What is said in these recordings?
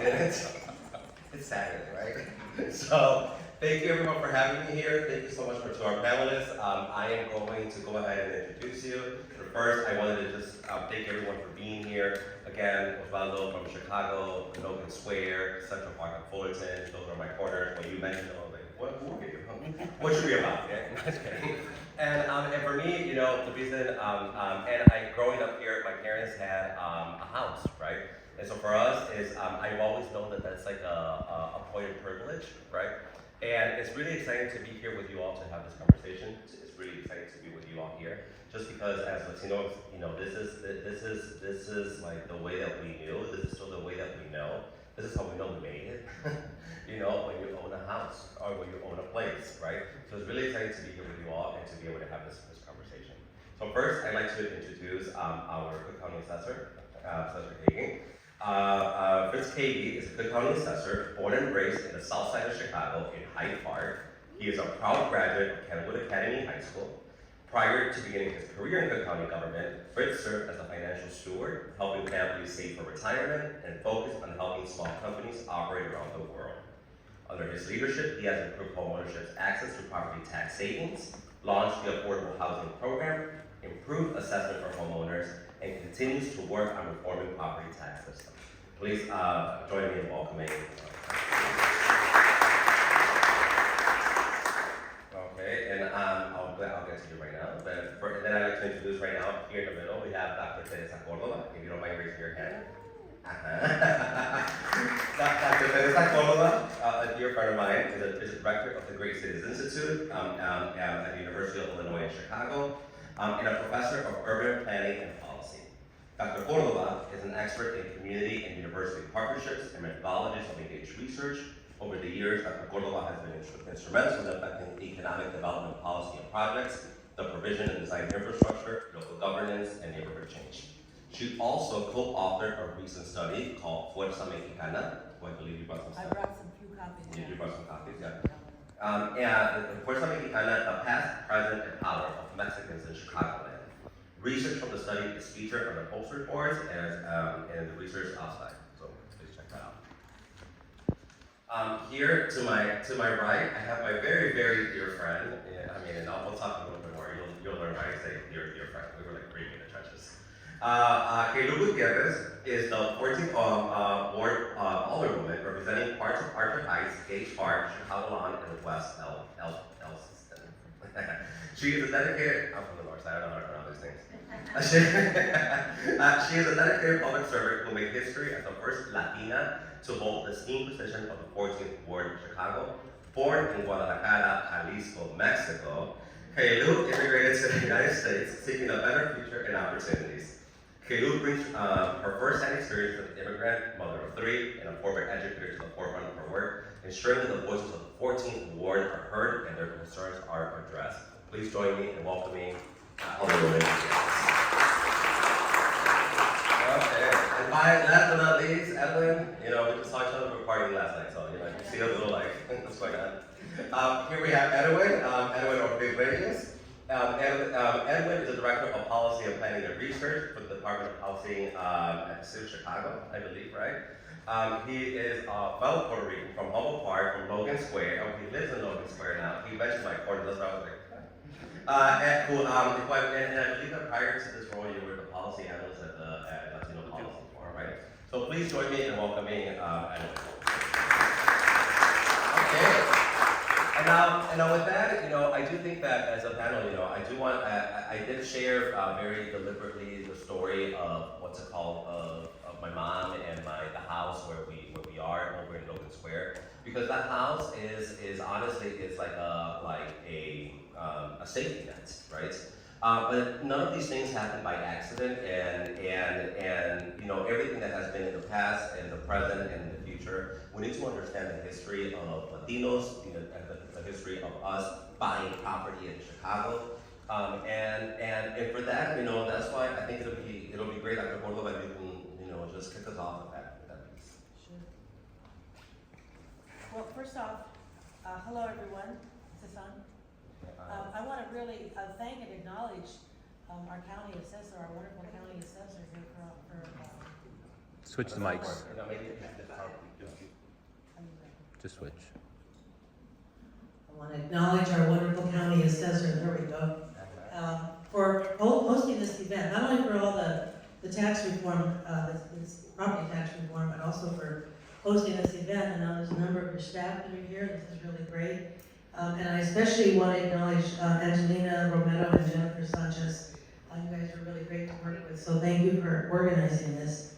didn't. It's Saturday, right? So, thank you everyone for having me here. Thank you so much to our panelists. I am going to go ahead and introduce you. But first, I wanted to just thank everyone for being here. Again, Osvaldo from Chicago, Logan Square, Central Park and Fullerton. Those are my corners. When you mentioned them, I was like, who are you? What should we about? Yeah, I'm just kidding. And for me, you know, the reason, growing up here, my parents had a house, right? And so for us, I've always known that that's like a point of privilege, right? And it's really exciting to be here with you all to have this conversation. It's really exciting to be with you all here, just because as Latinos, you know, this is like the way that we knew. This is still the way that we know. This is how we know we made it. You know, when you own a house or when you own a place, right? So it's really exciting to be here with you all and to be able to have this conversation. So first, I'd like to introduce our Cook County Assessor, Assessor Kaegi. Fritz Kaegi is a Cook County Assessor, born and raised in the south side of Chicago in Hyde Park. He is a proud graduate of Kenwood Academy High School. Prior to beginning his career in Cook County government, Fritz served as a financial steward, helping families save for retirement and focused on helping small companies operate around the world. Under his leadership, he has improved homeownership's access to property tax savings, launched the Affordable Housing Program, improved assessment for homeowners, and continues to work on reforming property tax system. Please join me in welcoming. Okay, and I'll get to you right now. Then I'd like to introduce right now, here in the middle, we have Dr. Teresa Cordova. If you don't mind raising your hand. Dr. Teresa Cordova, a dear friend of mine, is a director of the Great Cities Institute at the University of Illinois in Chicago, and a professor of urban planning and policy. Dr. Cordova is an expert in community and university partnerships and methodologies of engaged research. Over the years, Dr. Cordova has been instrumental in affecting economic development policy and projects, the provision and design of infrastructure, local governance, and neighborhood change. She also co-authored a recent study called Fuerza Mexicana, who I believe you brought some stuff. I brought some few copies. You brought some copies, yeah. And the Fuerza Mexicana, the past, present, and power of Mexicans in Chicagoland. Research from the study is featured on the poster boards and the research outside. So please check that out. Here to my right, I have my very, very dear friend. And we'll talk a little bit more. You'll learn how to say dear friend. We were like reading in the trenches. Kaylu Gutierrez is the 14th Ward Alderwoman representing parts of Arthur Heights, Gage Park, Chicagoland, and West Elston. She is a dedicated, I'm from the north side, I don't know how to pronounce these things. She is a dedicated public servant who made history as the first Latina to hold the esteemed position of the 14th Ward in Chicago. Born in Guadalajara, Jalisco, Mexico, Kaylu immigrated to the United States seeking a better future and opportunities. Kaylu brings her first-hand experience as an immigrant, mother of three, and a former educator to the forefront of her work, ensuring that the voices of the 14th Ward are heard and their concerns are addressed. Please join me in welcoming Alderwoman. Okay, and last but not least, Edwin, you know, we just saw each other for partying last night, so, you know, you see a little like, what's going on? Here we have Edwin Ortiz-Reyes. Edwin is the Director of Policy and Planning and Research for the Department of Housing at the City of Chicago, I believe, right? He is a fellow Puerto Rican from Humboldt Park, from Logan Square. Oh, he lives in Logan Square now. He mentioned my corner, that's why I was like, and I believe that prior to this role, you were the policy analyst at Latino Policy Forum, right? So please join me in welcoming Edwin. Okay. And now with that, you know, I do think that as a panel, you know, I did share very deliberately the story of what's it called, of my mom and the house where we are over in Logan Square, because that house is honestly like a safety net, right? But none of these things happen by accident, and you know, everything that has been in the past and the present and the future, we need to understand the history of Latinos, you know, the history of us buying property in Chicago, and for that, you know, that's why I think it'll be great, Dr. Cordova, if you can, you know, just kick us off with that piece. Sure. Well, first off, hello everyone. Is this on? I want to really thank and acknowledge our county assessor, our wonderful county assessor here for Switch the mics. You know, maybe to switch. I want to acknowledge our wonderful county assessor, there we go, for hosting this event, not only for all the tax reform, this property tax reform, but also for hosting this event. And there's a number of your staff that are here. This is really great. And I especially want to acknowledge Angelina Romero and Jennifer Sanchez. You guys are really great to work with, so thank you for organizing this.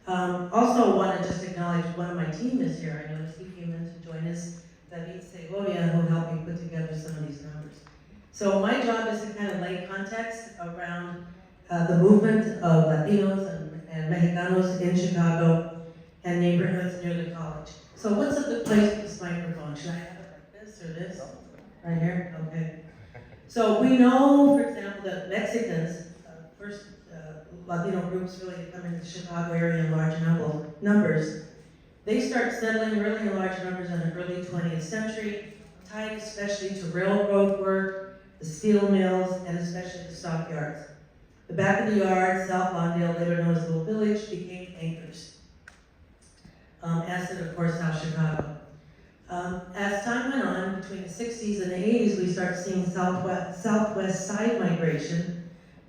Also want to just acknowledge one of my team is here. I noticed he came in to join us, David Segovia, who helped me put together some of these numbers. So my job is to kind of lay context around the movement of Latinos and Mexicanos in Chicago and neighborhoods near the college. So what's a good place for this microphone? Should I have it like this or this? Right here? Okay. So we know, for example, that Mexicans, first Latino groups really come into the Chicago area in large numbers. They start settling really in large numbers in the early 20th century, tied especially to railroad work, the steel mills, and especially the stockyards. The back of the yard, South Lawndale, later known as Little Village, became anchors. As did, of course, South Chicago. As time went on, between the 60s and the 80s, we start seeing southwest side migration.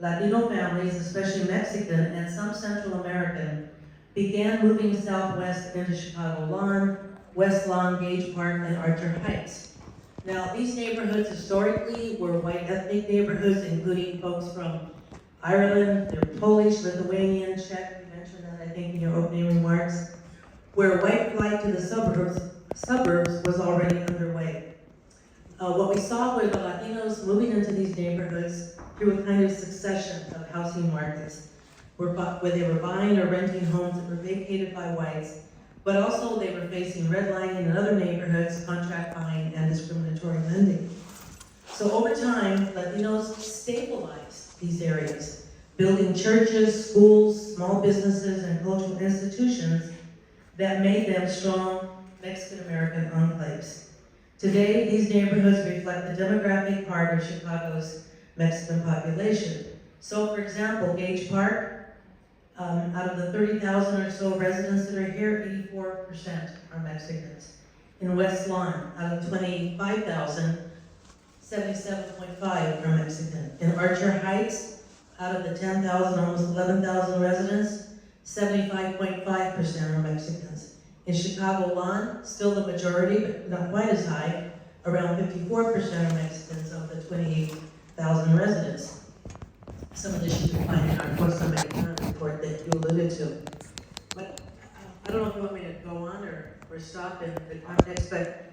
Latino families, especially Mexican and some Central American, began moving southwest into Chicago Lawn, West Lawn, Gage Park, and Archer Heights. Now, these neighborhoods historically were white ethnic neighborhoods, including folks from Ireland, they're Polish, Lithuanian, Czech, you mentioned that I think in your opening remarks, where white flight to the suburbs was already underway. What we saw were the Latinos moving into these neighborhoods through a kind of succession of housing markets, where they were buying or renting homes that were vacated by whites, but also they were facing redlining in other neighborhoods, contract buying, and discriminatory lending. So over time, Latinos stabilized these areas, building churches, schools, small businesses, and cultural institutions that made them strong Mexican-American enclaves. Today, these neighborhoods reflect the demographic part of Chicago's Mexican population. So, for example, Gage Park, out of the 30,000 or so residents that are here, 84% are Mexicans. In West Lawn, out of 25,000, 77.5 are Mexican. In Archer Heights, out of the 10,000, almost 11,000 residents, 75.5% are Mexicans. In Chicago Lawn, still the majority, but not quite as high, around 54% are Mexicans of the 28,000 residents. Some of this you can find in our post-Americana report that you alluded to. But I don't know if you want me to go on or stop in the context, but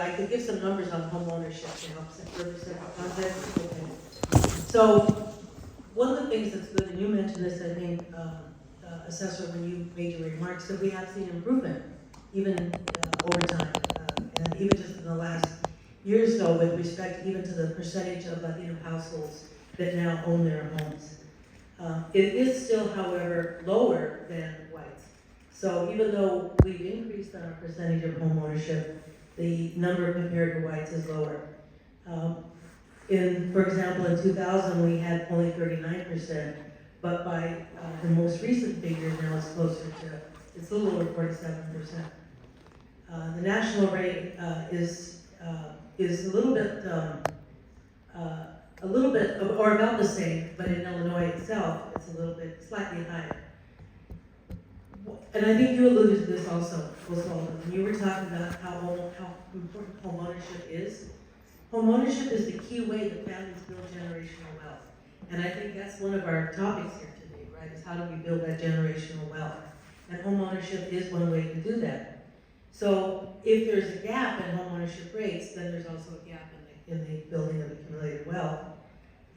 I could give some numbers on home ownership to help further set the context. Okay. So one of the things that's good, and you mentioned this, I think, Assessor, when you made your remarks, that we have seen improvement, even over time, and even just in the last year or so, with respect even to the percentage of Latino households that now own their homes. It is still, however, lower than whites. So even though we've increased on our percentage of home ownership, the number compared to whites is lower. For example, in 2000, we had only 39%, but by the most recent figures now it's closer to, it's a little over 47%. The national rate is a little bit, or about the same, but in Illinois itself, it's a little bit slightly higher. And I think you alluded to this also, Oswaldo, when you were talking about how important home ownership is. Home ownership is the key way that families build generational wealth. And I think that's one of our topics here today, right, is how do we build that generational wealth? And home ownership is one way to do that. So if there's a gap in home ownership rates, then there's also a gap in the building of accumulated wealth.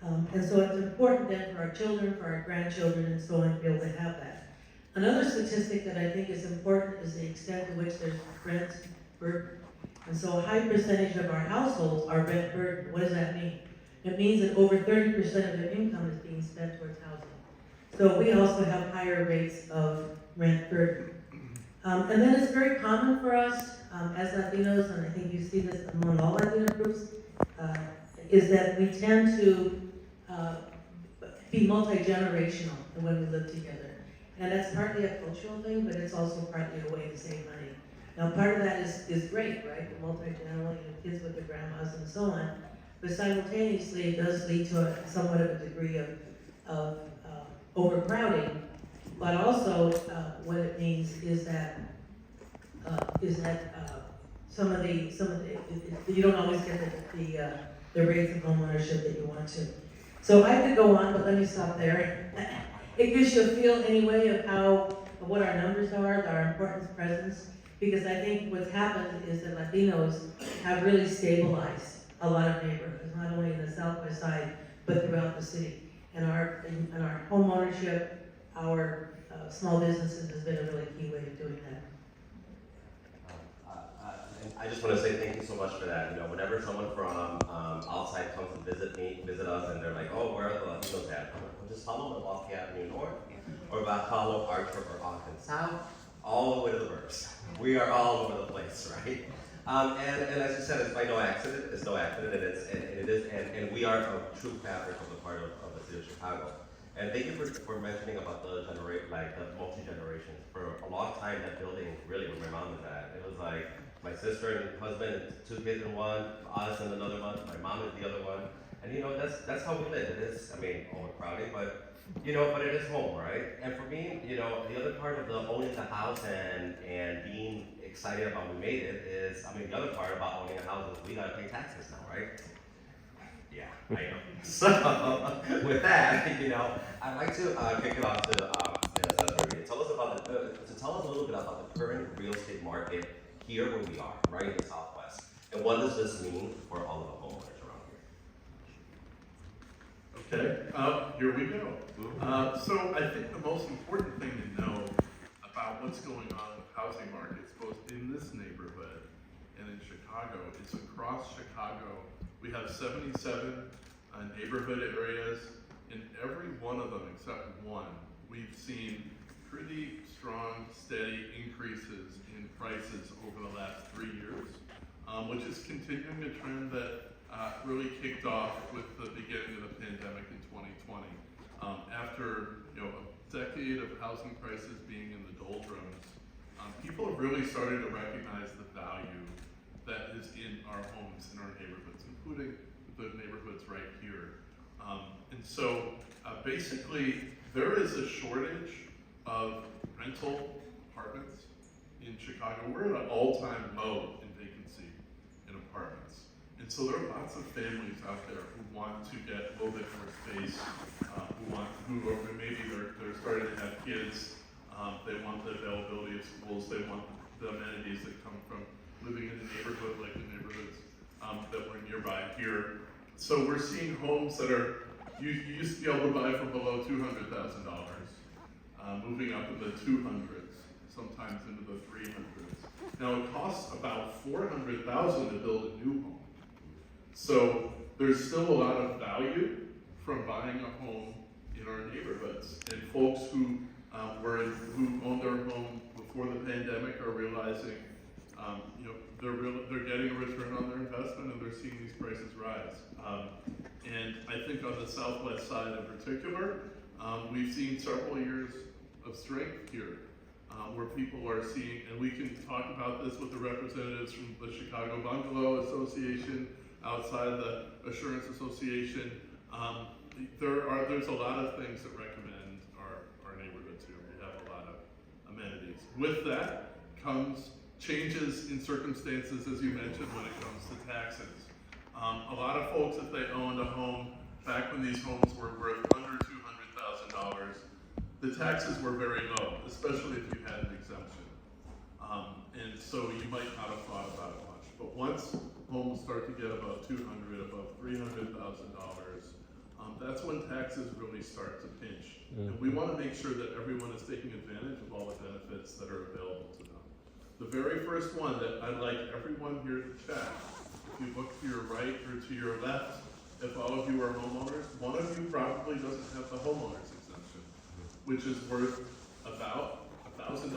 And so it's important then for our children, for our grandchildren, and so on to be able to have that. Another statistic that I think is important is the extent to which there's rent burden. And so a high percentage of our households are rent burdened. What does that mean? It means that over 30% of their income is being spent towards housing. So we also have higher rates of rent burden. And then it's very common for us as Latinos, and I think you see this among all Latino groups, is that we tend to be multi-generational when we live together. And that's partly a cultural thing, but it's also partly a way to save money. Now, part of that is great, right? Multi-generational, kids with their grandmas and so on. But simultaneously, it does lead to somewhat of a degree of overcrowding. But also, what it means is that some of the you don't always get the rates of homeownership that you want to. So I could go on, but let me stop there. It gives you a feel anyway of what our numbers are, our importance, presence, because I think what's happened is that Latinos have really stabilized a lot of neighborhoods, not only in the southwest side, but throughout the city. And our home ownership, our small businesses has been a really key way of doing that. And I just want to say thank you so much for that. You know, whenever someone from outside comes and visit us, and they're like, "Oh, where are the Latinos at?" I'm like, "Well, just follow Milwaukee Avenue North, or follow Archer or Ogden South, all the way to the burbs. We are all over the place, right?" And as you said, it's by no accident. It's no accident, and we are a true fabric of the part of the city of Chicago. And thank you for mentioning about the multi-generations. For a long time, that building really where my mom was at. It was like my sister and husband, and 2 kids in one, us and another one, my mom is the other one. And you know, that's how we live. It is, I mean, overcrowding, but you know, but it is home, right? And for me, you know, the other part of the owning the house and being excited about we made it is, I mean, the other part about owning a house is we gotta pay taxes now, right? Yeah, I know. So, with that, you know, I'd like to kick it off to Assessor. Tell us about tell us a little bit about the current real estate market here where we are, right in the Southwest, and what does this mean for all of the homeowners around here? Okay, here we go. So I think the most important thing to know about what's going on with housing markets, both in this neighborhood and in Chicago, is across Chicago. We have 77 neighborhood areas. In every one of them, except one, we've seen pretty strong, steady increases in prices over the last 3 years, which is continuing a trend that really kicked off with the beginning of the pandemic in 2020. After a decade of housing prices being in the doldrums, people have really started to recognize the value that is in our homes, in our neighborhoods, including the neighborhoods right here. And so basically, there is a shortage of rental apartments in Chicago. We're at an all-time low in vacancy in apartments. And so there are lots of families out there who want to get a little bit more space, who maybe they're starting to have kids, they want the availability of schools, they want the amenities that come from living in the neighborhood, like the neighborhoods that were nearby here. So we're seeing homes that are, you used to be able to buy for below $200,000, moving up in the 200s, sometimes into the 300s. Now it costs about $400,000 to build a new home. So there's still a lot of value from buying a home in our neighborhoods. And folks who owned their home before the pandemic are realizing they're getting a return on their investment, and they're seeing these prices rise. And I think on the southwest side in particular, we've seen several years of strength here, where people are seeing, and we can talk about this with the representatives from the Chicago Bungalow Association, outside the Assurance Association. There's a lot of things that recommend our neighborhoods here. We have a lot of amenities. With that comes changes in circumstances, as you mentioned, when it comes to taxes. A lot of folks, if they owned a home back when these homes were worth under $200,000, the taxes were very low, especially if you had an exemption. And so you might not have thought about it much. But once homes start to get above $200,000, above $300,000, that's when taxes really start to pinch. And we want to make sure that everyone is taking advantage of all the benefits that are available to them. The very first one that I'd like everyone here to check, if you look to your right or to your left, if all of you are homeowners, one of you probably doesn't have the homeowner's exemption, which is worth about $1,000 a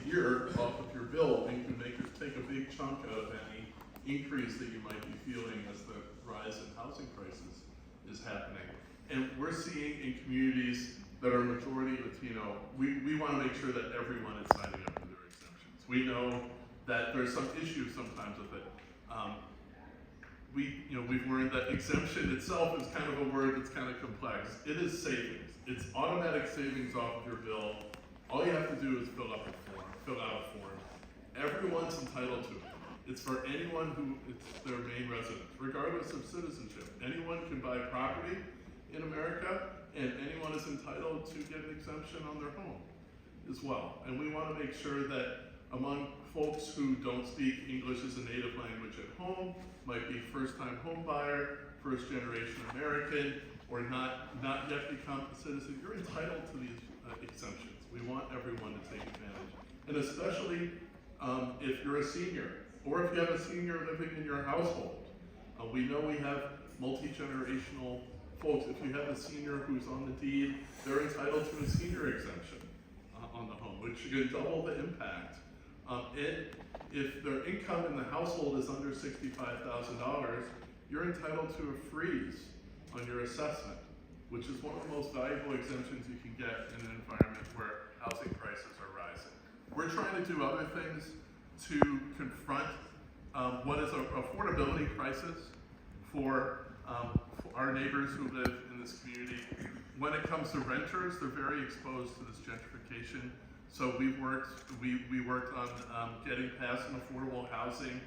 year off of your bill, and can take a big chunk out of any increase that you might be feeling as the rise in housing prices is happening. And we're seeing in communities that are majority Latino, we want to make sure that everyone is signing up for their exemptions. We know that there's some issues sometimes with it. We've learned that exemption itself is kind of a word that's kind of complex. It is savings. It's automatic savings off of your bill. All you have to do is fill out a form. Everyone's entitled to it. It's for anyone who it's their main residence, regardless of citizenship. Anyone can buy property in America, and anyone is entitled to get an exemption on their home as well. And we want to make sure that among folks who don't speak English as a native language at home, might be first-time home buyer, first-generation American, or not yet become a citizen, you're entitled to these exemptions. We want everyone to take advantage. And especially if you're a senior, or if you have a senior living in your household. We know we have multi-generational folks. If you have a senior who's on the deed, they're entitled to a senior exemption on the home, which can double the impact. And if their income in the household is under $65,000, you're entitled to a freeze on your assessment, which is one of the most valuable exemptions you can get in an environment where housing prices are rising. We're trying to do other things to confront what is an affordability crisis for our neighbors who live in this community. When it comes to renters, they're very exposed to this gentrification. So we worked on getting past an affordable housing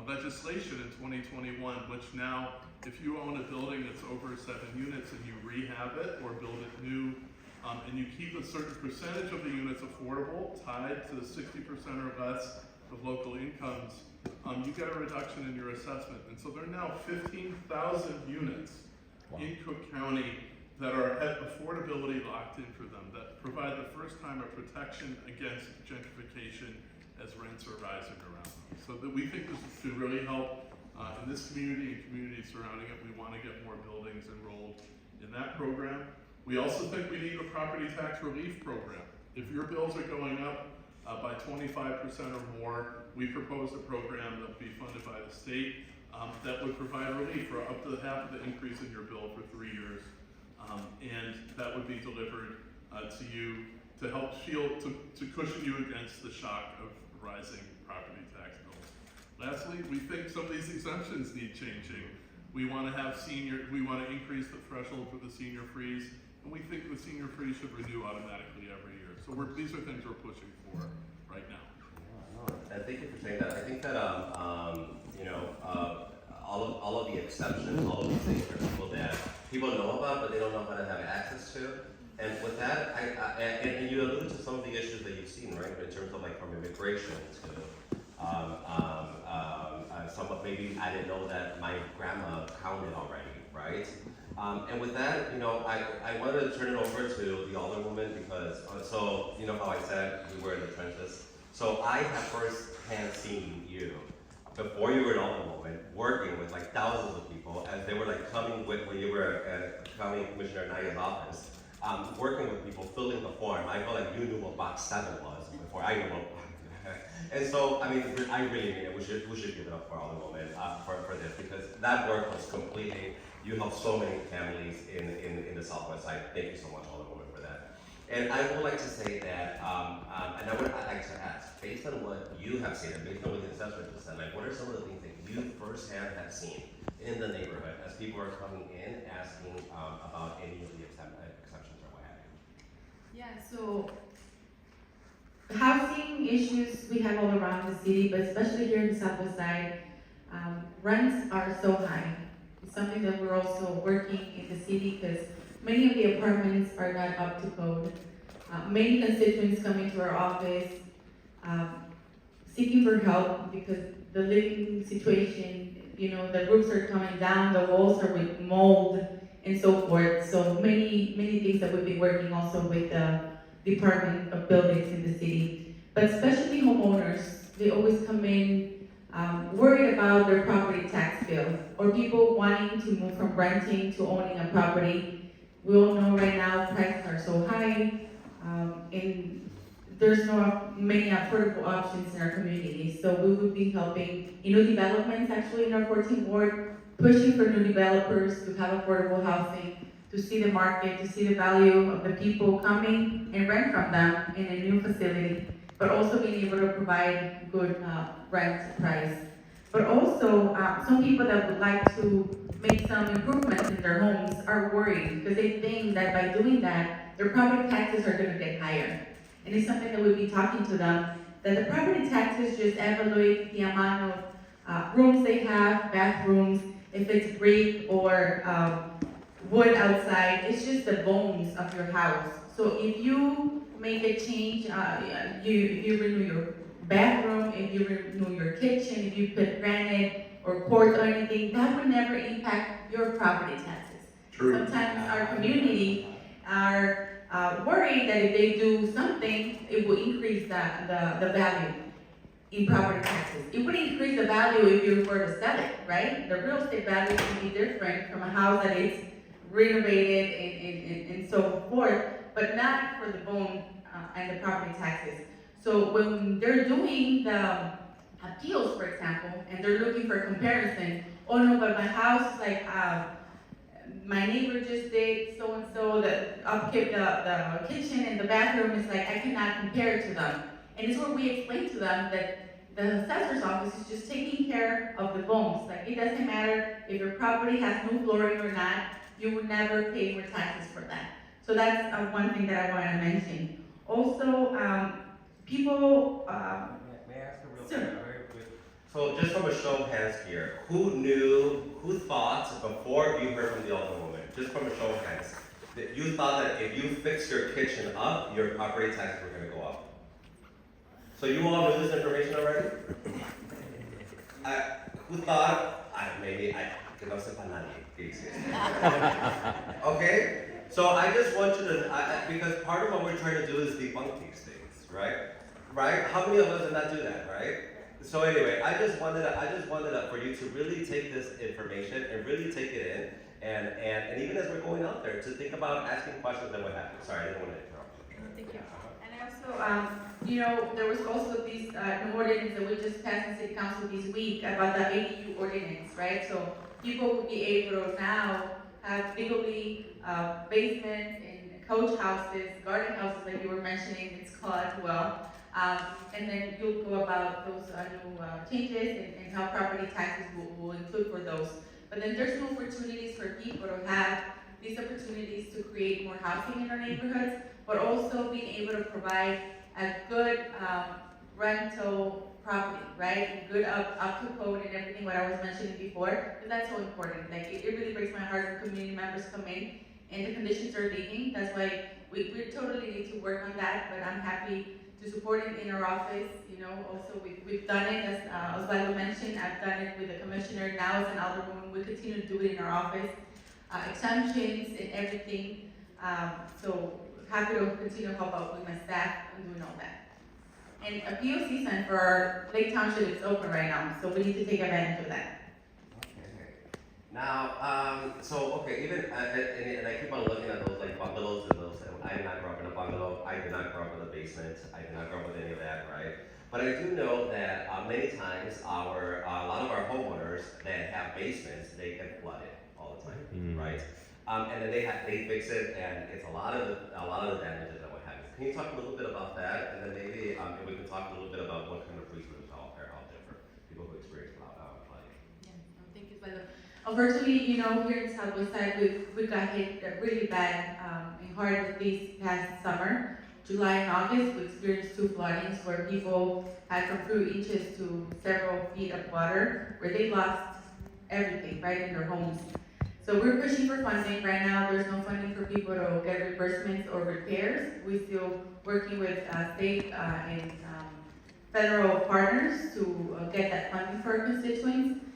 legislation in 2021, which now, if you own a building that's over 7 units and you rehab it or build it new, and you keep a certain percentage of the units affordable, tied to the 60% or less of local incomes, you get a reduction in your assessment. And so there are now 15,000 units in Cook County that have affordability locked in for them, that provide the first time of protection against gentrification as rents are rising around them. So that we think this could really help in this community and communities surrounding it. We want to get more buildings enrolled in that program. We also think we need a property tax relief program. If your bills are going up by 25% or more, we proposed a program that would be funded by the state that would provide relief for up to half of the increase in your bill for 3 years. And that would be delivered to you to help shield, to cushion you against the shock of rising property tax bills. Lastly, we think some of these exemptions need changing. We want to increase the threshold for the senior freeze, and we think the senior freeze should renew automatically every year. So these are things we're pushing for right now. And thank you for saying that. I think that all of the exceptions, all of these things are people know about, but they don't know how to have access to. And with that, and you alluded to some of the issues that you've seen, right, in terms of like from immigration to somewhat maybe I didn't know that my grandma counted already, right? And with that, I wanted to turn it over to the Alderwoman because, so you know how I said we were in the trenches. So I have first-hand seen you before you were an Alderwoman working with like thousands of people as they were like coming with when you were at County Commissioner Naya's office, working with people, filling the form. I felt like you knew what box 7 was before I knew what. And so, I mean, I really mean it. We should give it up for Alderwoman for this because that work was completely. You helped so many families in the Southwest side. Thank you so much, Alderwoman, for that. And I would like to say that, and I'd like to ask, based on what you have seen, and based on what the assessor just said, like, what are some of the things that you firsthand have seen in the neighborhood as people are coming in asking about any of the exceptions or what have you? Yeah, so housing issues we have all around the city, but especially here in the Southwest side, rents are so high. It's something that we're also working in the city because many of the apartments are not up to code. Many constituents come into our office seeking for help because the living situation, the roofs are coming down, the walls are with mold and so forth. So many things that we've been working also with the Department of Buildings in the city. But especially homeowners, they always come in worried about their property tax bill or people wanting to move from renting to owning a property. We all know right now prices are so high, and there's not many affordable options in our community. So we would be helping new developments actually in our 14th ward, pushing for new developers to have affordable housing, to see the market, to see the value of the people coming and rent from them in a new facility. but also being able to provide good rent price. But also, some people that would like to make some improvements in their homes are worried because they think that by doing that, their property taxes are going to get higher. And it's something that we'll be talking to them, that the property taxes just evaluate the amount of rooms they have, bathrooms, if it's brick or wood outside. It's just the bones of your house. So if you make a change, if you renew your bathroom, if you renew your kitchen, if you put granite or quartz or anything, that would never impact your property taxes. True. Sometimes our community are worried that if they do something, it will increase the value in property taxes. It would increase the value if you were to sell it, right? The real estate value can be different from a house that is renovated and so forth, but not for the bone and the property taxes. So when they're doing the appeals, for example, and they're looking for comparison, oh no, but my house is like, my neighbor just did so-and-so, the upkeep, the kitchen and the bathroom is like, I cannot compare it to them. And it's where we explain to them that the assessor's office is just taking care of the bones. Like, it doesn't matter if your property has new flooring or not, you would never pay more taxes for that. So that's one thing that I want to mention. Also, people, May I ask a real Sure. very quick? So just from a show of hands here, who thought before you heard from the Alderwoman, just from a show of hands, that you thought that if you fix your kitchen up, your property taxes were gonna go up? So you all knew this information already? Who thought, que no sepa nadie que existe. Okay? So I just want you to, because part of what we're trying to do is debunk these things, right? Right? How many of us did not do that, right? So anyway, I just wanted for you to really take this information and really take it in, and even as we're going out there, to think about asking questions and what happened. Sorry, I didn't want to interrupt. thank you. And also, you know, there was also this new ordinance that we just passed in City Council this week about the ADU ordinance, right? So people will be able to now have legally basements and coach houses, garden houses like you were mentioning, it's called as well. And then you'll go about those new changes and how property taxes will include for those. But then there's no opportunities for people to have these opportunities to create more housing in our neighborhoods, but also being able to provide a good rental property, right? Good up to code and everything what I was mentioning before, because that's so important. Like it really breaks my heart when community members come in and the conditions are leaking. That's why we totally need to work on that, but I'm happy to support it in our office. You know, also we've done it, as Osvaldo mentioned, I've done it with the commissioner, now as an alderwoman, we continue to do it in our office. Exemptions and everything, so happy to continue to help out with my staff and doing all that. And appeal season for our Lake Township is open right now, so we need to take advantage of that. Okay. Now, even, and I keep on looking at those like bungalows and those, I did not grow up in a bungalow, I did not grow up with a basement, I did not grow up with any of that, right? But I do know that many times a lot of our homeowners that have basements, they get flooded all the time, right? And then they fix it, and it's a lot of the damages and what have you. Can you talk a little bit about that, and then maybe if we can talk a little bit about what kind of resources are out there for people who experience flooding? Yeah, no, thank you, Osvaldo. Unfortunately, you know, here in Southwest Side, we got hit really bad and hard this past summer. July and August, we experienced 2 floodings where people had from 3 inches to several feet of water, where they lost everything right in their homes. So we're pushing for funding. Right now, there's no funding for people to get reimbursements or repairs. We're still working with state and federal partners to get that funding for our constituents.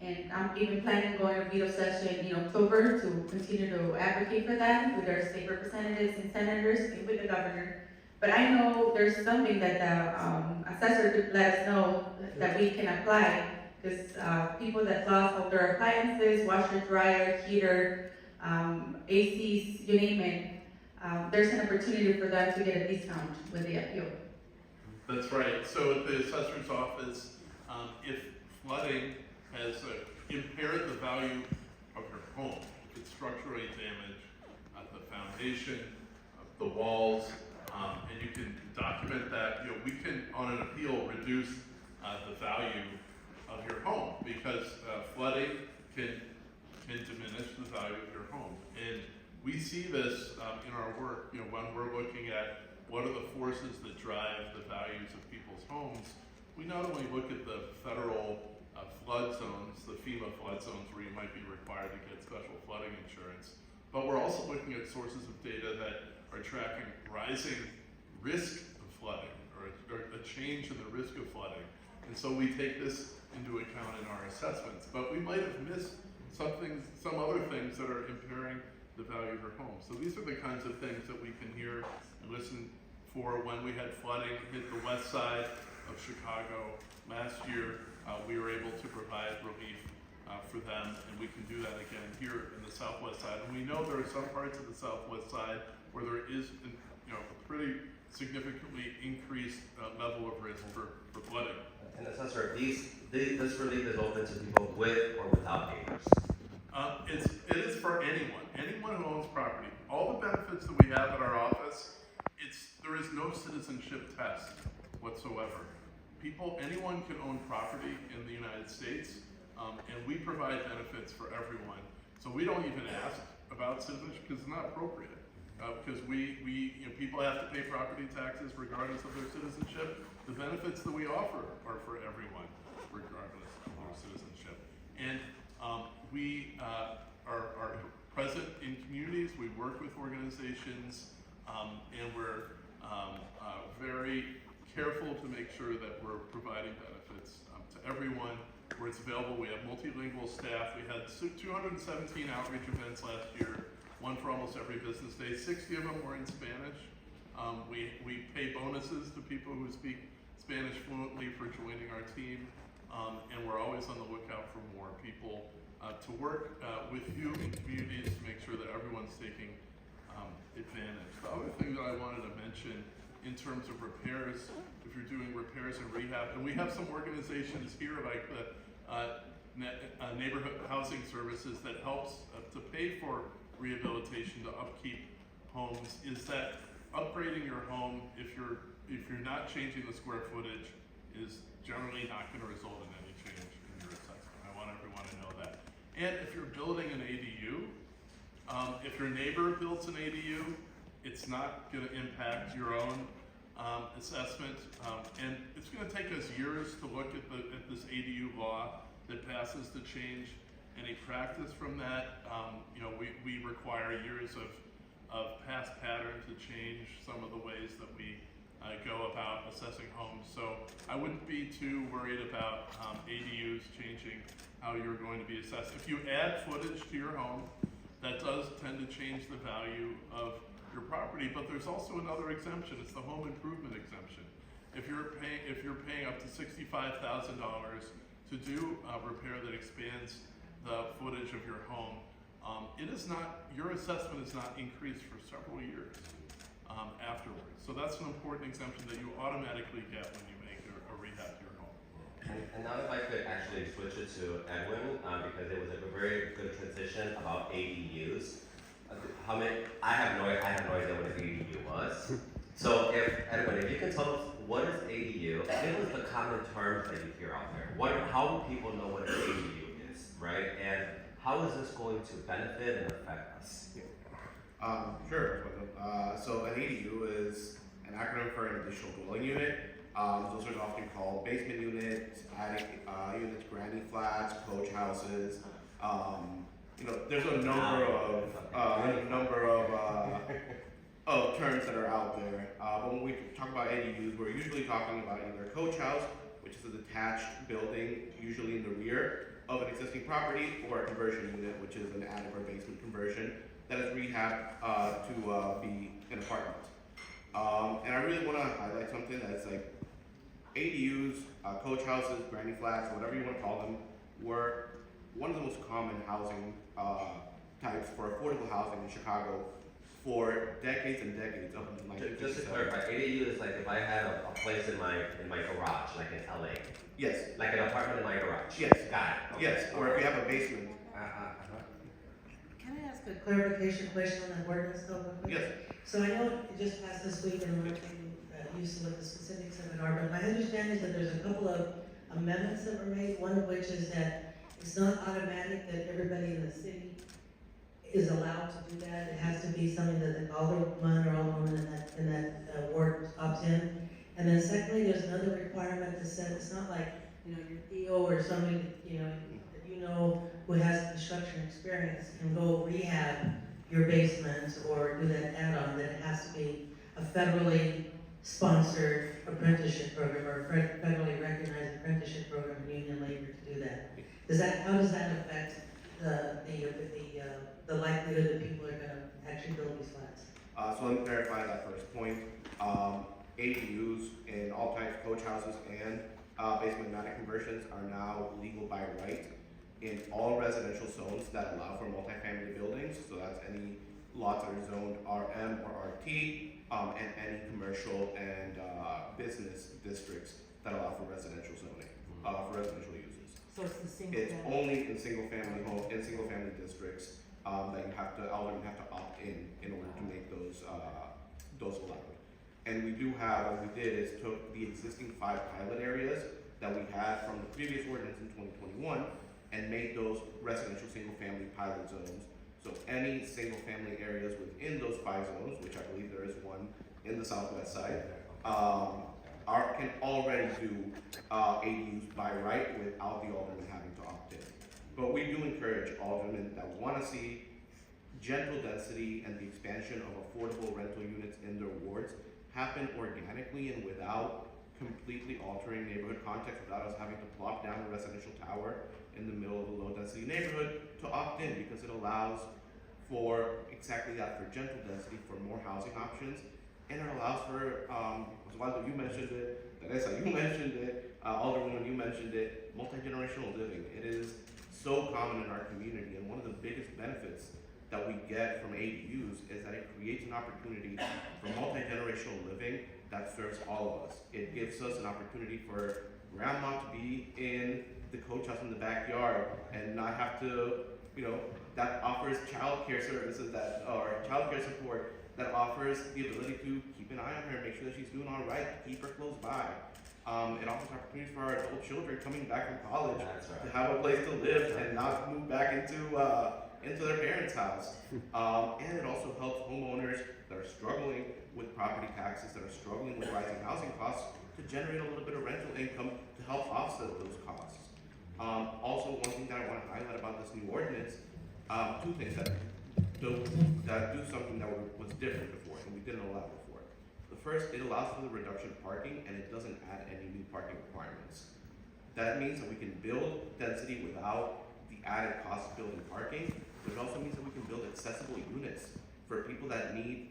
And I'm even planning going to veto session in October to continue to advocate for that with our state representatives and senators and with the governor. But I know there's something that the assessor could let us know that we can apply, because people that lost all their appliances, washer, dryer, heater, ACs, you name it, there's an opportunity for them to get a discount when they appeal. That's right. So at the assessor's office, if flooding has impaired the value of your home, if it's structurally damaged at the foundation, the walls, And you can document that, we can, on an appeal, reduce the value of your home because flooding can diminish the value of your home. And we see this in our work, when we're looking at what are the forces that drive the values of people's homes. We not only look at the federal flood zones, the FEMA flood zones where you might be required to get special flooding insurance, but we're also looking at sources of data that are tracking rising risk of flooding or a change in the risk of flooding. And so we take this into account in our assessments, but we might have missed some other things that are impairing the value of your home. So these are the kinds of things that we can hear and listen for when we had flooding hit the west side of Chicago last year. We were able to provide relief for them, and we can do that again here in the southwest side. And we know there are some parts of the southwest side where there is a pretty significantly increased level of risk for flooding. And Assessor, this relief is open to people with or without neighbors. It is for anyone who owns property. All the benefits that we have at our office, there is no citizenship test whatsoever. Anyone can own property in the United States, and we provide benefits for everyone. So we don't even ask about citizenship because it's not appropriate. Because people have to pay property taxes regardless of their citizenship. The benefits that we offer are for everyone, regardless of their citizenship. And we are present in communities. We work with organizations, and we're very careful to make sure that we're providing benefits to everyone where it's available. We have multilingual staff. We had 217 outreach events last year, one for almost every business day. 60 of them were in Spanish. We pay bonuses to people who speak Spanish fluently for joining our team, and we're always on the lookout for more people to work with you in communities to make sure that everyone's taking advantage. The other thing that I wanted to mention in terms of repairs, if you're doing repairs and rehab, and we have some organizations here like the Neighborhood Housing Services that helps to pay for rehabilitation to upkeep homes, is that upgrading your home, if you're not changing the square footage, is generally not going to result in any change in your assessment. I want everyone to know that. And if you're building an ADU, if your neighbor builds an ADU, it's not going to impact your own assessment, and it's going to take us years to look at this ADU law that passes to change any practice from that. We require years of past pattern to change some of the ways that we go about assessing homes. So I wouldn't be too worried about ADUs changing how you're going to be assessed. If you add footage to your home, that does tend to change the value of your property, but there's also another exemption. It's the home improvement exemption. If you're paying up to $65,000 to do a repair that expands the footage of your home, your assessment is not increased for several years afterwards. So that's an important exemption that you automatically get when you make a rehab to your home. And now if I could actually switch it to Edwin, because it was a very good transition about ADUs. I have no idea what an ADU was. So Edwin, if you can tell us what is ADU, give us the common terms that you hear out there. How do people know what an ADU is, right? And how is this going to benefit and affect us? Sure. So an ADU is an acronym for an additional dwelling unit. Those are often called basement units, attic units, granny flats, coach houses. There's a number of terms that are out there. But when we talk about ADUs, we're usually talking about either a coach house, which is a detached building, usually in the rear of an existing property, or a conversion unit, which is an attic or basement conversion that is rehabbed to be an apartment. And I really want to highlight something that's like ADUs, coach houses, granny flats, whatever you want to call them, were one of the most common housing types for affordable housing in Chicago for decades and decades, up until 1957. Just to clarify, ADU is like if I had a place in my garage, like in LA. Yes. Like an apartment in my garage. Yes. Got it. Okay. Yes. Or if you have a basement. Can I ask a clarification question on that ordinance though, real quick? Yes. So I know it just passed this week and we're getting used to what the specifics of it are, but my understanding is that there's a couple of amendments that were made, one of which is that it's not automatic that everybody in the city is allowed to do that. It has to be something that the alderman or alderwoman in that ward opts in. And then secondly, there's another requirement that says it's not like, you know, your EO or somebody that you know who has construction experience can go rehab your basement or do that add-on, that it has to be a federally sponsored apprenticeship program or a federally recognized apprenticeship program for union labor to do that. How does that affect the likelihood that people are gonna actually build these flats? So let me clarify that first point. ADUs in all types of coach houses and basement attic conversions are now legal by right in all residential zones that allow for multifamily buildings. So that's any lots that are zoned RM or RT, and any commercial and business districts that allow for residential zoning, for residential uses. So it's the single It's family. only in single family districts that aldermen have to opt in order to make those allowed. And we do have, what we did is took the existing 5 pilot areas that we had from the previous ordinance in 2021 and made those residential single family pilot zones. So any single family areas within those 5 zones, which I believe there is one in the southwest side, can already do ADUs by right without the alderman having to opt in. But we do encourage aldermen that want to see gentle density and the expansion of affordable rental units in their wards happen organically and without completely altering neighborhood context, without us having to plop down a residential tower in the middle of a low density neighborhood, to opt in, because it allows for exactly that, for gentle density, for more housing options, and it allows for, Osvaldo, you mentioned it, Teresa, you mentioned it, Alderwoman, you mentioned it, multi-generational living. It is so common in our community, and one of the biggest benefits that we get from ADUs is that it creates an opportunity for multi-generational living that serves all of us. It gives us an opportunity for grandma to be in the coach house in the backyard and not have to, that offers childcare services or childcare support, that offers the ability to keep an eye on her, make sure that she's doing all right, keep her close by. It offers opportunities for our adult children coming back from college to have a place to live and not move back into their parents' house. And it also helps homeowners that are struggling with property taxes, that are struggling with rising housing costs, to generate a little bit of rental income to help offset those costs. Also, one thing that I want to highlight about this new ordinance, 2 things that do something that was different before and we didn't allow before. The first, it allows for the reduction of parking and it doesn't add any new parking requirements. That means that we can build density without the added cost of building parking, but it also means that we can build accessible units for people that need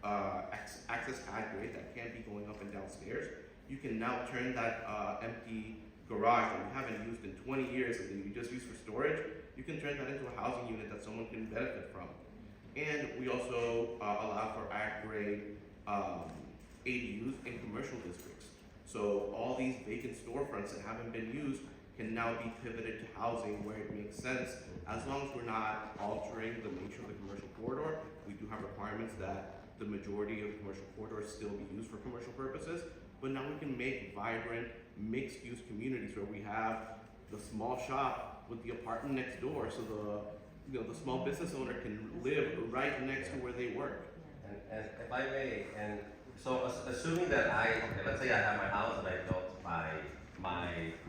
access pad grade that can't be going up and down stairs. You can now turn that empty garage that you haven't used in 20 years and that you just use for storage, you can turn that into a housing unit that someone can benefit from. And we also allow for ag grade ADUs in commercial districts. So all these vacant storefronts that haven't been used can now be pivoted to housing where it makes sense, as long as we're not altering the nature of the commercial corridor. We do have requirements that the majority of commercial corridors still be used for commercial purposes, but now we can make vibrant, mixed-use communities where we have the small shop with the apartment next door, so the small business owner can live right next to where they work. And if I may, and so assuming that let's say I have my house and I built my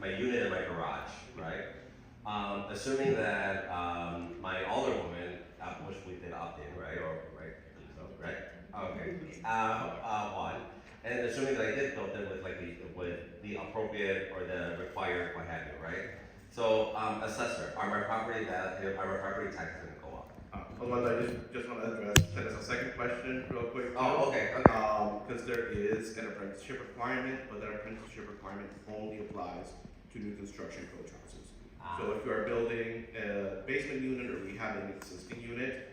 unit in my garage, right? Assuming that my alderwoman, which we did opt in, right? Okay. One, and assuming that I did build it with the appropriate or the required what have you, right? So assessor, are my property taxes gonna go up? I just want to address a second question real quick. Oh, okay. Because there is an apprenticeship requirement, but that apprenticeship requirement only applies to new construction coach houses. So if you are building a basement unit or rehabbing an existing unit,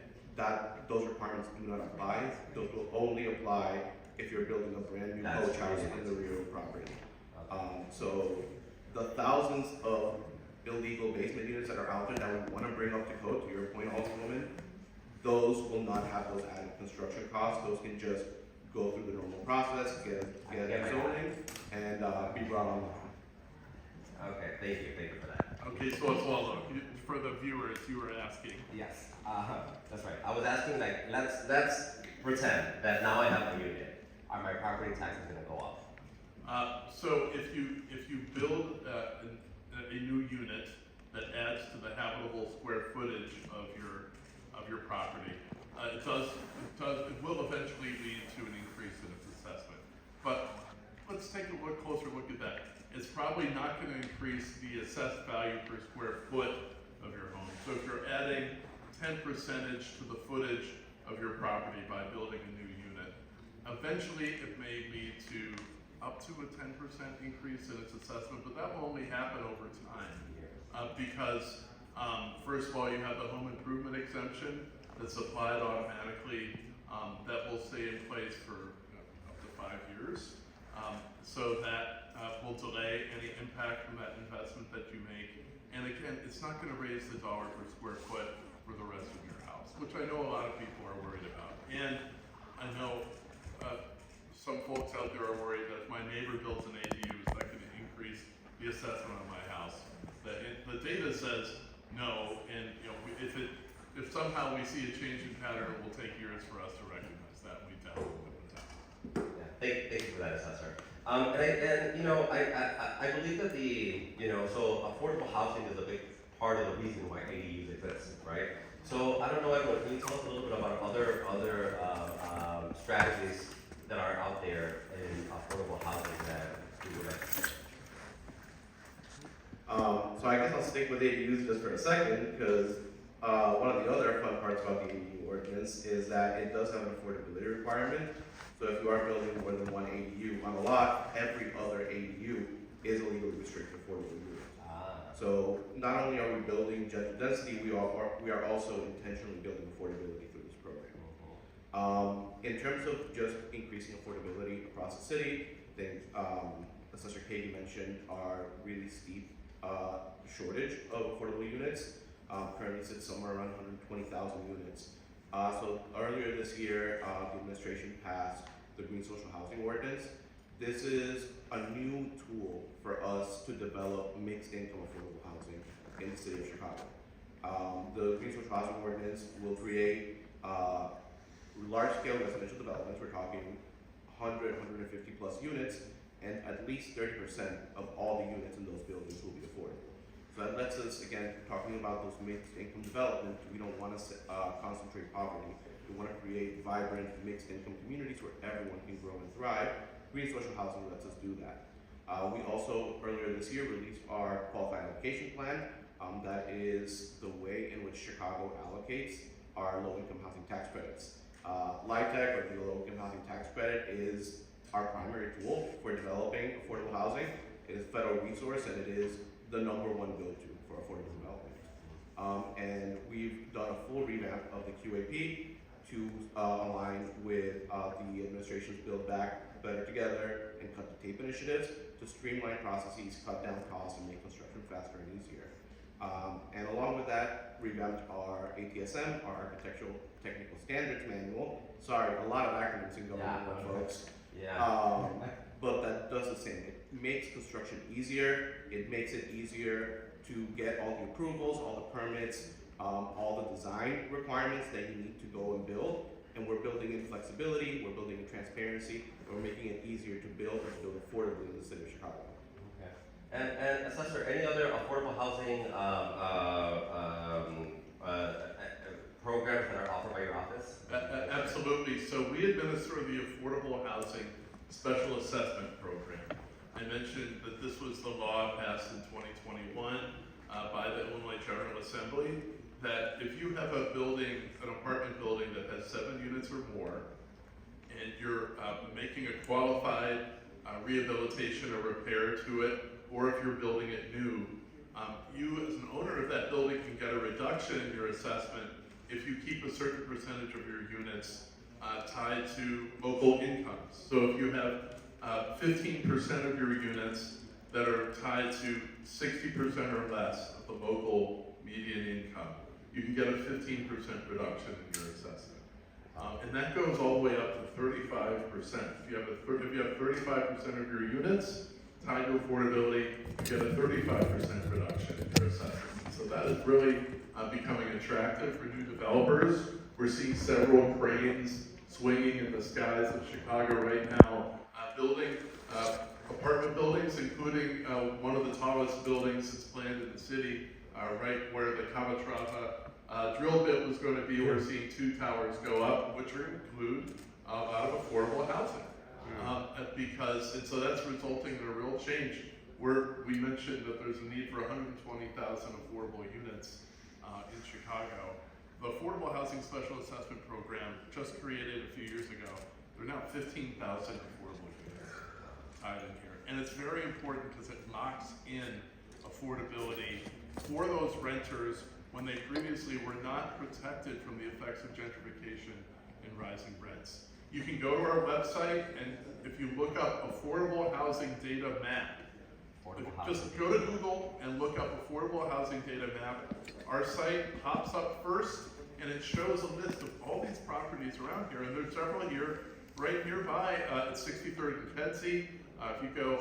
those requirements do not apply. Those will only apply if you're building a brand new coach house in the rear of the property. So the thousands of illegal basement units that are out there that we want to bring up to code, to your point, Alderwoman, those will not have those added construction costs. Those can just go through the normal process, get zoning, and be brought online. Okay, thank you for that. Okay, so Oswaldo, for the viewers, you were asking. Yes, that's right. I was asking, like, let's pretend that now I have a unit. Are my property taxes gonna go up? So if you build a new unit that adds to the habitable square footage of your property, it will eventually lead to an increase in its assessment. But let's take a closer look at that. It's probably not going to increase the assessed value per square foot of your home. So if you're adding 10% to the footage of your property by building a new unit, eventually it may lead to up to a 10% increase in its assessment, but that will only happen over time. Because first of all, you have the home improvement exemption that's applied automatically, that will stay in place for up to 5 years. So that will delay any impact from that investment that you make. And again, it's not going to raise the dollar per square foot for the rest of your house, which I know a lot of people are worried about. And I know some folks out there are worried that if my neighbor builds an ADU, is that going to increase the assessment on my house? The data says no, and if somehow we see a change in pattern, it will take years for us to recognize that. We definitely would not. Yeah, thank you for that, Assessor. I believe that so affordable housing is a big part of the reason why ADUs exist, right? So I don't know, everyone, can you tell us a little bit about other strategies that are out there in affordable housing that you would like? So I guess I'll stick with ADUs just for a second, because one of the other fun parts about the ADU ordinance is that it does have an affordability requirement. So if you are building more than one ADU on a lot, every other ADU is a legally restricted affordable unit. So not only are we building gentle density, we are also intentionally building affordability through this program. In terms of just increasing affordability across the city, things Assessor Kaegi mentioned are really steep shortage of affordable units. Currently sits somewhere around 120,000 units. So earlier this year, the administration passed the Green Social Housing Ordinance. This is a new tool for us to develop mixed income affordable housing in the city of Chicago. The Green Social Housing Ordinance will create large-scale residential developments. We're talking 100, 150 plus units, and at least 30% of all the units in those buildings will be affordable. So that lets us, again, talking about those mixed income development, we don't want to concentrate poverty. We want to create vibrant mixed income communities where everyone can grow and thrive. Green social housing lets us do that. We also, earlier this year, released our qualified allocation plan. That is the way in which Chicago allocates our low-income housing tax credits. LIHTC, or the low-income housing tax credit, is our primary tool for developing affordable housing. It is a federal resource, and it is the #1 go-to for affordable development. And we've done a full revamp of the QAP to align with the administration's Build Back Better Together and Cut the Tape initiatives to streamline processes, cut down costs, and make construction faster and easier. And along with that, revamped our ATSM, our Architectural Technical Standards Manual. Sorry, a lot of acronyms in government, folks. Yeah. But that does the same. It makes construction easier. It makes it easier to get all the approvals, all the permits, all the design requirements that you need to go and build. And we're building in flexibility, we're building in transparency, and we're making it easier to build and build affordably in the city of Chicago. Okay. And Assessor, any other affordable housing programs that are offered by your office? Absolutely. So we administer the Affordable Housing Special Assessment Program. I mentioned that this was the law passed in 2021 by the Illinois General Assembly, that if you have a building, an apartment building that has 7 units or more, and you're making a qualified rehabilitation or repair to it, or if you're building it new, you as an owner of that building can get a reduction in your assessment if you keep a certain percentage of your units tied to local incomes. So if you have 15% of your units that are tied to 60% or less of the local median income, you can get a 15% reduction in your assessment. And that goes all the way up to 35%. If you have 35% of your units tied to affordability, you get a 35% reduction in your assessment. So that is really becoming attractive for new developers. We're seeing several cranes swinging in the skies of Chicago right now, building apartment buildings, including one of the tallest buildings that's planned in the city, right where the Calatrava drill bit was going to be. We're seeing 2 towers go up, which include a lot of affordable housing. And so that's resulting in a real change. We mentioned that there's a need for 120,000 affordable units in Chicago. The Affordable Housing Special Assessment Program, just created a few years ago, there are now 15,000 affordable units tied in here. And it's very important because it locks in affordability for those renters when they previously were not protected from the effects of gentrification and rising rents. You can go to our website, and if you look up Affordable Housing Data Map, just go to Google and look up Affordable Housing Data Map. Our site pops up first, and it shows a list of all these properties around here, and there's several here right nearby at 63rd and Kedzie. If you go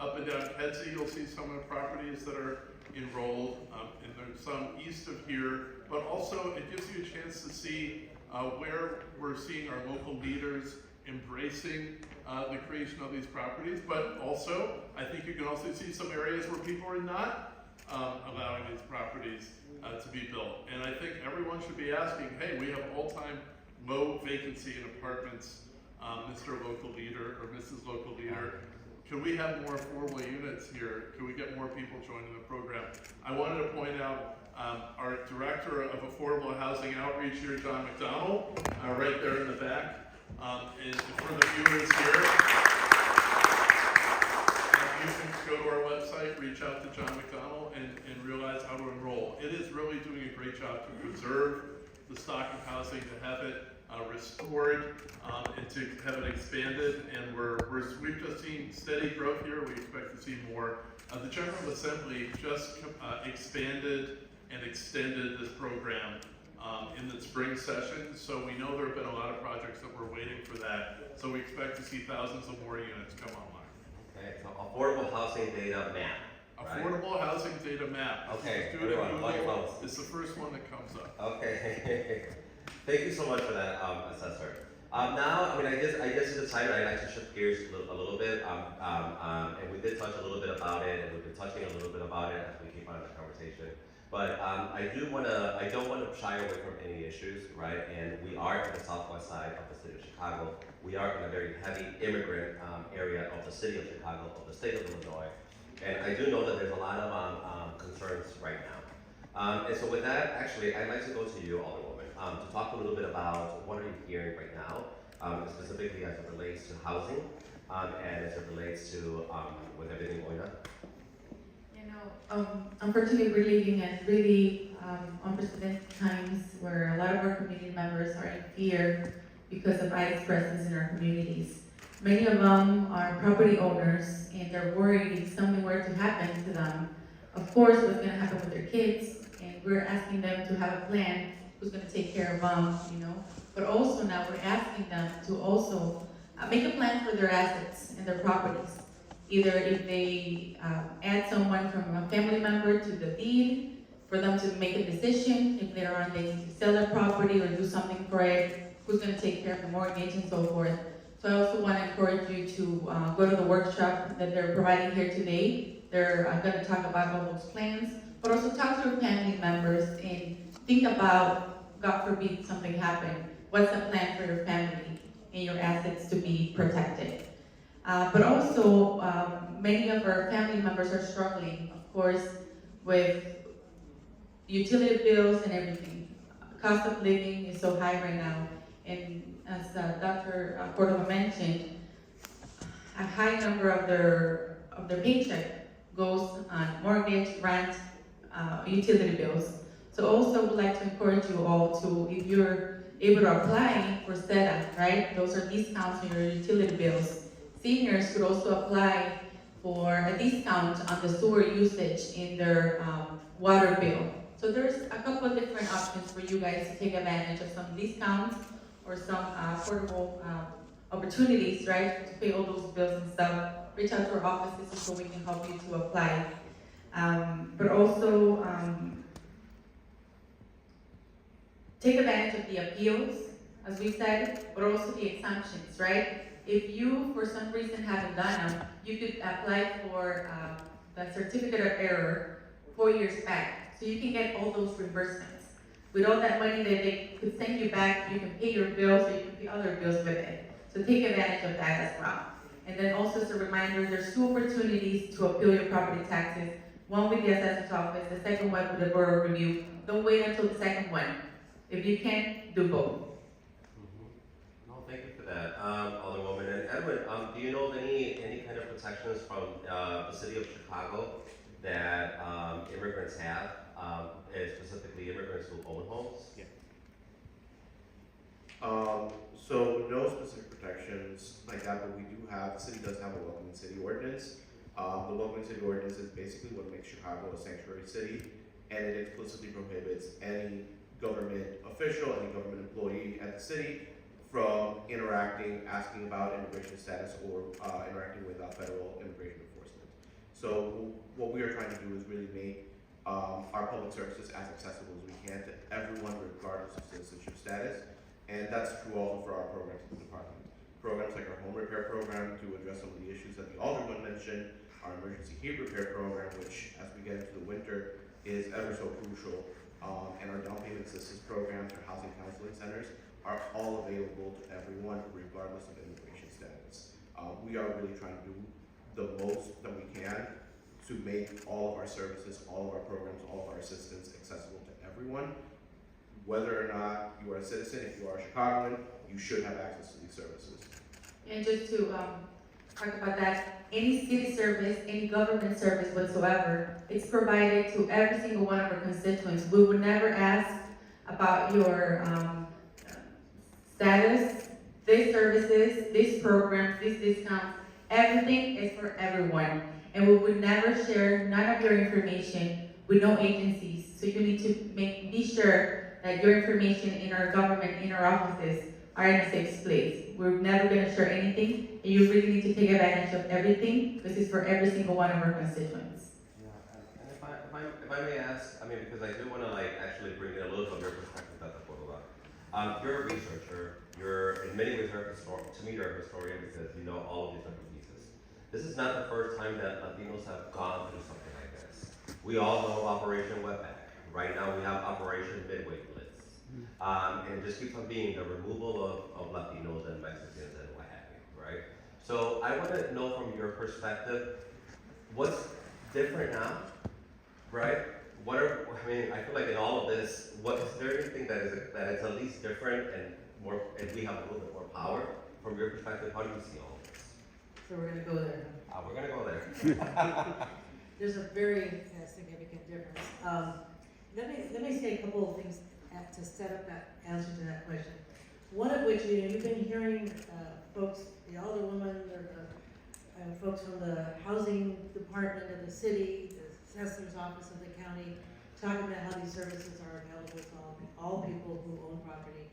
up and down Kedzie, you'll see some of the properties that are enrolled, and there's some east of here, but also it gives you a chance to see where we're seeing our local leaders embracing the creation of these properties, but also, I think you can also see some areas where people are not allowing these properties to be built. And I think everyone should be asking, hey, we have all-time low vacancy in apartments, Mr. Local Leader or Mrs. Local Leader. Can we have more affordable units here? Can we get more people joining the program? I wanted to point out our Director of Affordable Housing Outreach here, John McDonald, right there in the back. And for the viewers here, you can go to our website, reach out to John McDonald, and realize how to enroll. It is really doing a great job to preserve the stock of housing, to have it restored, and to have it expanded. And we've just seen steady growth here. We expect to see more. The General Assembly just expanded and extended this program in the spring session. So we know there have been a lot of projects that we're waiting for that. So we expect to see thousands of more units come online. Okay, so Affordable Housing Data Map. Right? Affordable Housing Data Map. Okay, Do it on everyone, Google. It's the first one that comes up. Okay. Thank you so much for that, Assessor. Now, I guess it's the time I'd like to shift gears a little bit. And we did touch a little bit about it, and we've been touching a little bit about it as we keep on the conversation. But I don't want to shy away from any issues, right? And we are in the southwest side of the city of Chicago. We are in a very heavy immigrant area of the city of Chicago, of the state of Illinois. And I do know that there's a lot of concerns right now. And so with that, actually, I'd like to go to you, Alderwoman, to talk a little bit about what are you hearing right now, specifically as it relates to housing, and as it relates to with everything going on. Unfortunately, we're living in really unprecedented times where a lot of our community members are in fear because of ICE presence in our communities. Many of them are property owners, and they're worried if something were to happen to them. Of course, what's going to happen with their kids, and we're asking them to have a plan who's going to take care of them, But also now we're asking them to also make a plan for their assets and their properties. Either if they add someone from a family member to the deed, for them to make a decision, if later on they need to sell their property or do something for it, who's going to take care of the mortgage and so forth. So I also want to encourage you to go to the workshop that they're providing here today. They're going to talk about all those plans, but also talk to your family members and think about, God forbid something happen, what's the plan for your family and your assets to be protected. But also, many of our family members are struggling, of course, with utility bills and everything. Cost of living is so high right now, and as Dr. Cordova mentioned, a high number of their paycheck goes on mortgage, rent, utility bills. So also would like to encourage you all to, if you're able to apply for SETA, right? Those are discounts on your utility bills. Seniors could also apply for a discount on the sewer usage in their water bill. So there's a couple of different options for you guys to take advantage of some discounts or some affordable opportunities, right, to pay all those bills and stuff. Reach out to our offices so we can help you to apply. But also take advantage of the appeals, as we said, but also the exemptions, right? If you, for some reason, haven't done them, you could apply for the certificate of error 4 years back. So you can get all those reimbursements. With all that money that they could send you back, you can pay your bills, or you can pay other bills with it. So take advantage of that as well. And then also as a reminder, there's 2 opportunities to appeal your property taxes. One with the assessor's office, the second one with the Borough Review. Don't wait until the second one. If you can't, do both. No, thank you for that, Alderwoman. And Edwin, do you know of any kind of protections from the city of Chicago that immigrants have, specifically immigrants who own homes? Yeah. So no specific protections like that, but we do have, the city does have a welcoming city ordinance. The welcoming city ordinance is basically what makes Chicago a sanctuary city, and it explicitly prohibits any government official, any government employee at the city from interacting, asking about immigration status, or interacting with federal immigration enforcement. So what we are trying to do is really make our public services as accessible as we can to everyone regardless of citizenship status. And that's true also for our programs in the department. Programs like our home repair program to address some of the issues that the Alderman mentioned, our emergency heat repair program, which as we get into the winter is ever so crucial, and our down payment assistance programs, our housing counseling centers are all available to everyone regardless of immigration status. We are really trying to do the most that we can to make all of our services, all of our programs, all of our assistance accessible to everyone. Whether or not you are a citizen, if you are a Chicagoan, you should have access to these services. And just to talk about that, any city service, any government service whatsoever, it's provided to every single one of our constituents. We would never ask about your status, these services, these programs, these discounts. Everything is for everyone. And we would never share none of your information with no agencies. So you need to be sure that your information in our government, in our offices, are in a safe place. We're never going to share anything, and you really need to take advantage of everything. This is for every single one of our constituents. Yeah, and if I may ask, I mean, because I do want to actually bring in a little bit of your perspective at the photo. You're a researcher. You're in many ways to me you're a historian because you know all of these different pieces. This is not the first time that Latinos have gone through something like this. We all know Operation Wetback. Right now we have Operation Midway Blitz. And it just keeps on being the removal of Latinos and Mexicans and what have you, right? So I want to know from your perspective, what's different now, right? I feel like in all of this, is there anything that is at least different and more, and we have a little bit more power? From your perspective, how do you see all of this? So we're gonna go there. We're gonna go there. There's a very significant difference. Let me say a couple of things to set up that answer to that question. One of which, you've been hearing folks, the Alderwoman, or the folks from the housing department of the city, the assessor's office of the county, talking about how these services are available to all people who own property,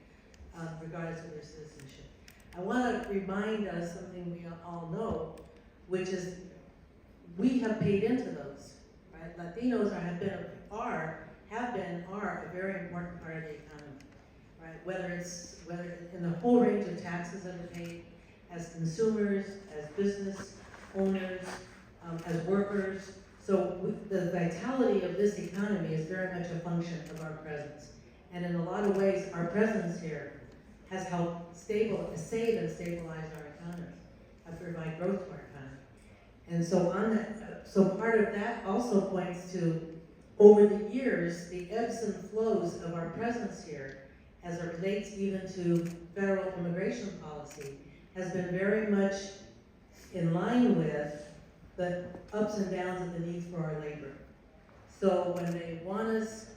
regardless of their citizenship. I want to remind us something we all know, which is we have paid into those, right? Latinos are a very important part of the economy, right? Whether in the whole range of taxes that are paid, as consumers, as business owners, as workers. So the vitality of this economy is very much a function of our presence. And in a lot of ways, our presence here has helped save and stabilize our economy, and provide growth to our economy. And so part of that also points to, over the years, the ebbs and flows of our presence here, as it relates even to federal immigration policy, has been very much in line with the ups and downs of the needs for our labor. So when they want us,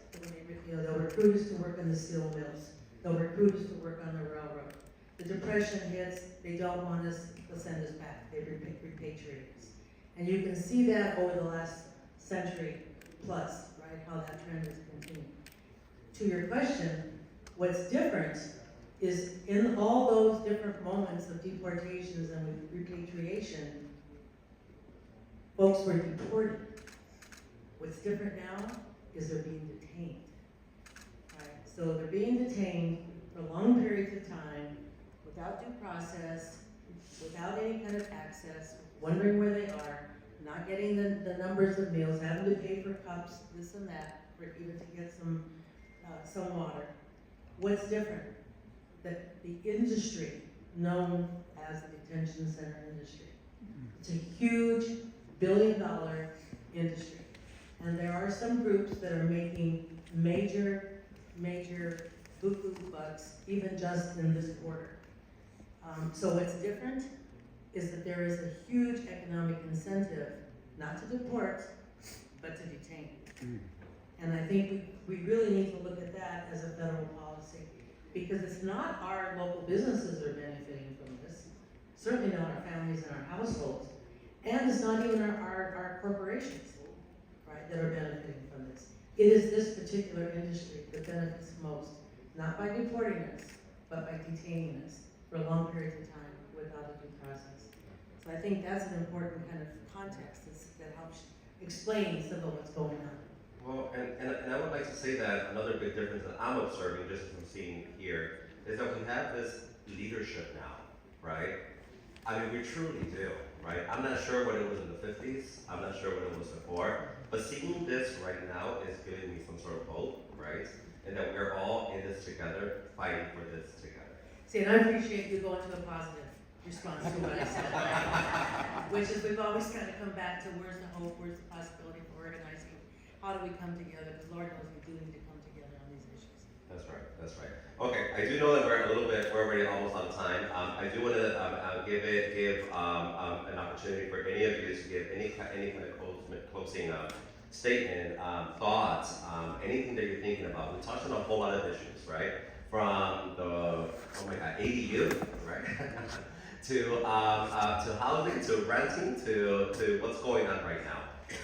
they'll recruit us to work in the steel mills. They'll recruit us to work on the railroad. The Depression hits, they don't want us, they'll send us back. They repatriate us. And you can see that over the last century plus, right, how that trend has continued. To your question, what's different is in all those different moments of deportations and repatriation, folks were deported. What's different now is they're being detained. Right? So they're being detained for long periods of time without due process, without any kind of access, wondering where they are, not getting the numbers of meals, having to pay for cups, this and that, for even to get some water. What's different? That the industry known as the detention center industry. It's a huge billion-dollar industry. And there are some groups that are making major buku bucks, even just in this quarter. So what's different is that there is a huge economic incentive, not to deport, but to detain. And I think we really need to look at that as a federal policy, because it's not our local businesses that are benefiting from this, certainly not our families and our households, and it's not even our corporations, right, that are benefiting from this. It is this particular industry that benefits most, not by deporting us, but by detaining us for long periods of time without a due process. So I think that's an important kind of context that helps explain some of what's going on. Well, and I would like to say that another big difference that I'm observing, just as I'm seeing here, is that we have this leadership now, right? I mean, we truly do, right? I'm not sure what it was in the 50s, I'm not sure what it was before, but seeing this right now is giving me some sort of hope, right? And that we're all in this together, fighting for this together. See, and I appreciate you going to a positive response to what I said, which is we've always kind of come back to where's the hope, where's the possibility for organizing, how do we come together, because Lord knows we do need to come together on these issues. That's right, that's right. Okay, I do know that we're already almost on time. I do want to give an opportunity for any of you to give any kind of closing statement, thoughts, anything that you're thinking about. We touched on a whole lot of issues, right? From the, ADU, right? to housing, to renting, to what's going on right now.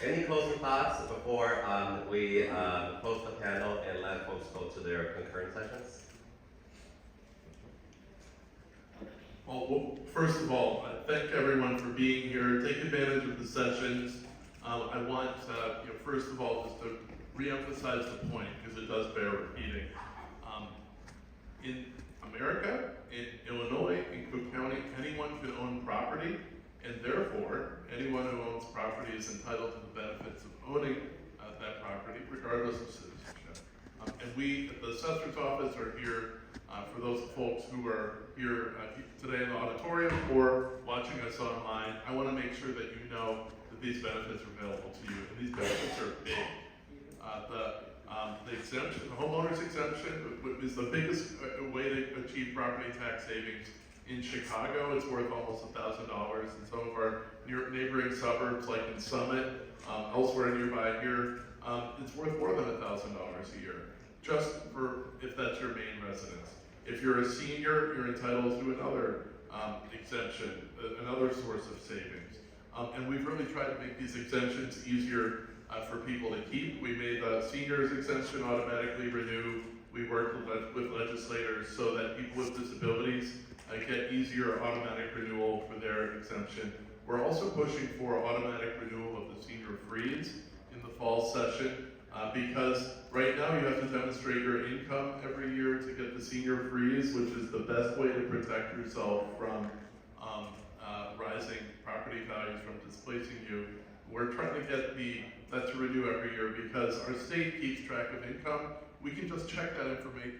Any closing thoughts before we close the panel and let folks go to their concurrent sessions? Well, first of all, I thank everyone for being here. Take advantage of the sessions. I want, first of all, just to reemphasize the point, because it does bear repeating. In America, in Illinois, in Cook County, anyone can own property, and therefore, anyone who owns property is entitled to the benefits of owning that property, regardless of citizenship. And we, at the Assessor's Office, are here for those folks who are here today in the auditorium or watching us online. I want to make sure that you know that these benefits are available to you, and these benefits are big. The exemption, the homeowner's exemption, is the biggest way to achieve property tax savings. In Chicago, it's worth almost $1,000. In some of our neighboring suburbs, like in Summit, elsewhere nearby here, it's worth more than $1,000 a year, just for if that's your main residence. If you're a senior, you're entitled to another exemption, another source of savings. And we've really tried to make these exemptions easier for people to keep. We made the seniors exemption automatically renew. We worked with legislators so that people with disabilities get easier automatic renewal for their exemption. We're also pushing for automatic renewal of the senior freeze in the fall session because right now you have to demonstrate your income every year to get the senior freeze, which is the best way to protect yourself from rising property values from displacing you. We're trying to get that to renew every year because our state keeps track of income. We can just check that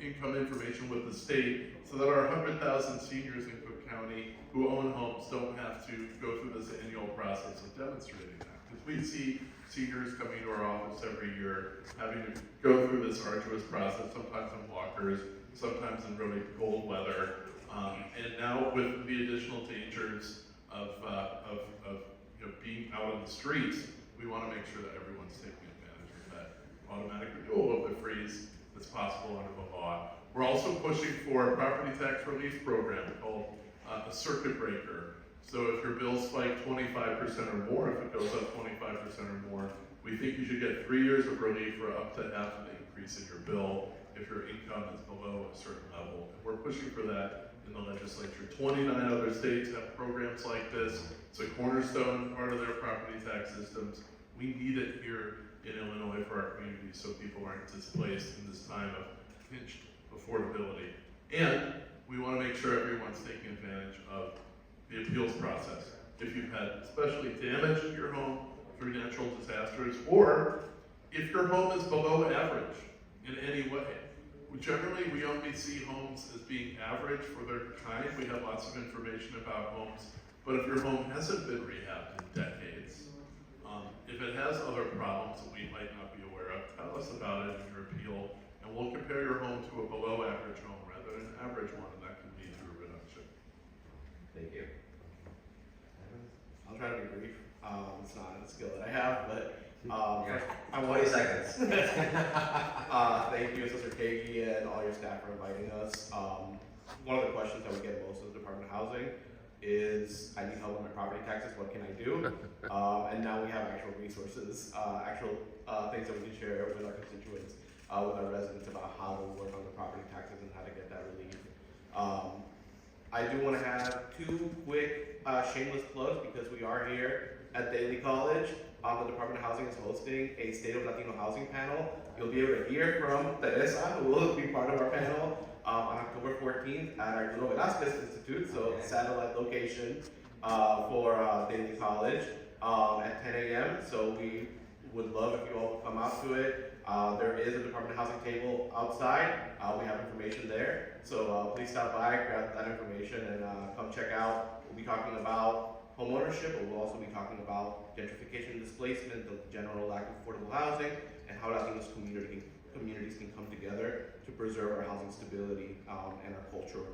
income information with the state so that our 100,000 seniors in Cook County who own homes don't have to go through this annual process of demonstrating that. Because we see seniors coming to our office every year having to go through this arduous process, sometimes in walkers, sometimes in really cold weather, and now with the additional dangers of being out on the streets, we want to make sure that everyone's taking advantage of that automatic renewal of the freeze that's possible under the law. We're also pushing for a property tax relief program called a circuit breaker. So if your bill spiked 25% or more, if it goes up 25% or more, we think you should get 3 years of relief for up to half of the increase in your bill if your income is below a certain level. And we're pushing for that in the legislature. 29 other states have programs like this. It's a cornerstone part of their property tax systems. We need it here in Illinois for our community so people aren't displaced in this time of pinched affordability. And we want to make sure everyone's taking advantage of the appeals process. If you've had especially damage to your home through natural disasters, or if your home is below average in any way. Generally, we only see homes as being average for their kind. We have lots of information about homes, but if your home hasn't been rehabbed in decades, if it has other problems that we might not be aware of, tell us about it in your appeal, and we'll compare your home to a below average home rather than an average one, and that can lead to a reduction. Thank you. I'll try to be brief. It's not a skill that I have, but I want 20 seconds. thank you, Assessor Kaegi, and all your staff for inviting us. One of the questions that we get most of the Department of Housing is, I need help with my property taxes, what can I do? And now we have actual resources, things that we can share with our constituents, with our residents about how to work on the property taxes and how to get that relief. I do want to have two quick shameless plugs because we are here at Daly College. The Department of Housing is hosting a State of Latino Housing panel. You'll be able to hear from Teresa, who will be part of our panel, on October 14th at our Nuno Velasquez Institute, so satellite location for Daly College at 10 a.m. So we would love if you all would come out to it. There is a Department of Housing table outside. We have information there. So please stop by, grab that information, and come check out. We'll be talking about home ownership, but we'll also be talking about gentrification and displacement, the general lack of affordable housing, and how Latinos communities can come together to preserve our housing stability and our culture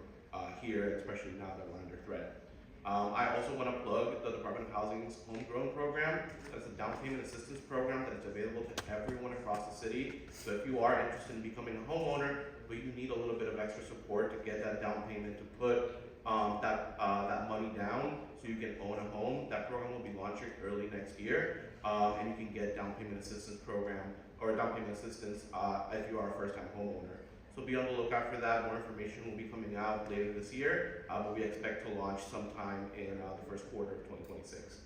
here, especially now that we're under threat. I also want to plug the Department of Housing's Homegrown program. That's a down payment assistance program that is available to everyone across the city. So if you are interested in becoming a homeowner, but you need a little bit of extra support to get that down payment to put that money down so you can own a home, that program will be launching early next year, and you can get down payment assistance program or down payment assistance if you are a first-time homeowner. So be on the lookout for that. More information will be coming out later this year, but we expect to launch sometime in the first quarter of 2026.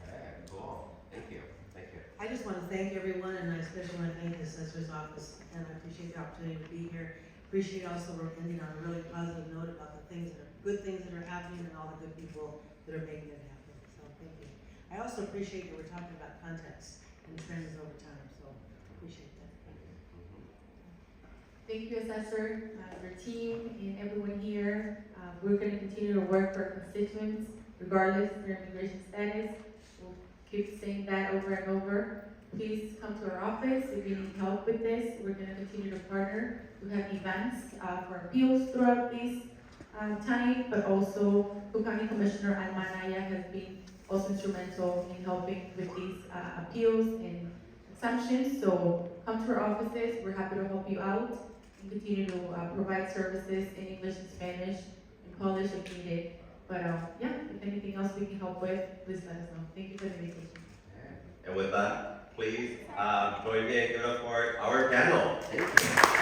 Okay, cool. Thank you. Thank you. I just want to thank everyone, and I especially want to thank the Assessor's Office, and I appreciate the opportunity to be here. Appreciate also we're ending on a really positive note about the things that are good things that are happening and all the good people that are making it happen. So thank you. I also appreciate that we're talking about context and trends over time. So appreciate that. Thank you. Thank you, Assessor, your team, and everyone here. We're going to continue to work for our constituents, regardless of their immigration status. We'll keep saying that over and over. Please come to our office if you need help with this. We're going to continue to partner. We have events for appeals throughout this time, but also Cook County Commissioner Almanaya has been also instrumental in helping with these appeals and exemptions. So come to our offices. We're happy to help you out and continue to provide services in English and Spanish and Polish if needed. But yeah, if anything else we can help with, please let us know. Thank you for the invitation. And with that, please join me in giving up for our panel. Thank you.